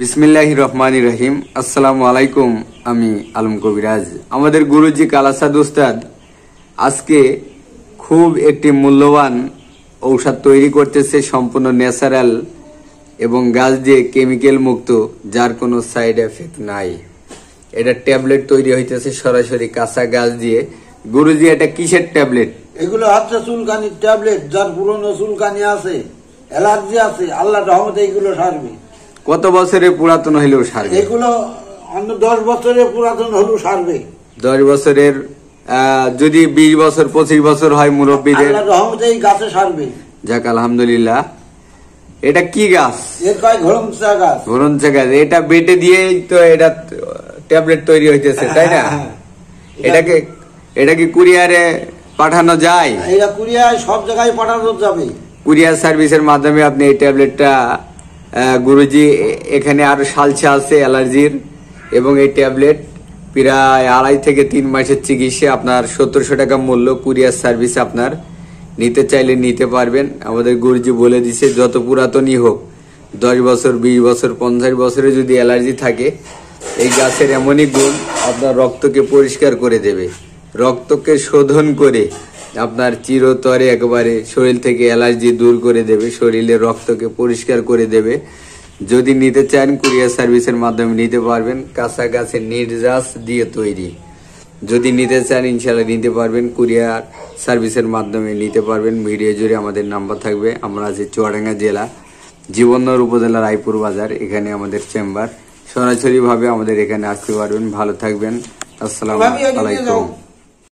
বিসমিল্লাহির রহমানির রহিম। আসসালামু আলাইকুম। আমি আলম কবিরাজ। আমাদের গুরুজি কালাসাদ উস্তাদ আজকে খুব একটি মূল্যবান ঔষধ তৈরি করতেছে, সম্পূর্ণ ন্যাচারাল এবং গাছ দিয়ে কেমিক্যাল মুক্ত, যার কোনো সাইড এফেক্ট নাই। এটা ট্যাবলেট তৈরি হইতেছে সরাসরি কাঁচা গাছ দিয়ে। গুরুজি, এটা কিসের ট্যাবলেট? এগুলো হচ্ছে চুলকানির ট্যাবলেট। যার পুরনো চুলকানি আছে, অ্যালার্জি আছে, আল্লাহ রহমতে এগুলো সারবে। কত বছরের পুরাতন হইলেও সারবে? এগুলো অন্য 10 বছরের পুরাতন হলেও সারবে। 10 বছরের, যদি 20 বছর 25 বছর হয় মুরব্বীদের, আল্লাহ রহমতে এই গাছে সারবে। যাক আলহামদুলিল্লাহ। এটা কি গাছ? এর কয় ঘরমচা গাছ। ঘরমচা গাছ। এটা বেটে দিয়েই তো এটা ট্যাবলেট তৈরি হইতেছে, তাই না? এটা কি কুরিয়ারে পাঠানো যায়? এটা কুরিয়ার সব জায়গায় পাঠানো যাবে। কুরিয়ার সার্ভিসের মাধ্যমে আপনি এই ট্যাবলেটটা, গুরুজি এখানে আরো সালসা আছে অ্যালার্জির, এবং এই ট্যাবলেট প্রায় 2.5 থেকে 3 মাসের চিকিৎসা, আপনার 1700 টাকা মূল্য। কুরিয়ার সার্ভিস আপনার নিতে চাইলে নিতে পারবেন। আমাদের গুরুজি বলে দিছে, যত পুরাতনই হোক, 10 বছর 20 বছর 50 বছরে যদি অ্যালার্জি থাকে, এই গাছের এমনই গুণ আপনার রক্তকে পরিষ্কার করে দেবে, রক্তকে শোধন করে আপনার চিরতরে একেবারে শরীর থেকে অ্যালার্জি দূর করে দেবে, শরীরের রক্তকে পরিষ্কার করে দেবে। যদি নিতে চান কুরিয়ার সার্ভিসের মাধ্যমে নিতে পারবেন। কাঁচা গাছের নির্যাস দিয়ে তৈরি। যদি নিতে চান ইনশাল্লাহ নিতে পারবেন, কুরিয়ার সার্ভিসের মাধ্যমে নিতে পারবেন। ভিডিও জুড়ে আমাদের নাম্বার থাকবে। আমরা আছি চুয়াডাঙ্গা জেলা, জীবননগর উপজেলা, রায়পুর বাজার। এখানে আমাদের চেম্বার। সরাসরি ভাবে আমাদের এখানে আসতে পারবেন। ভালো থাকবেন। আসসালামু আলাইকুম।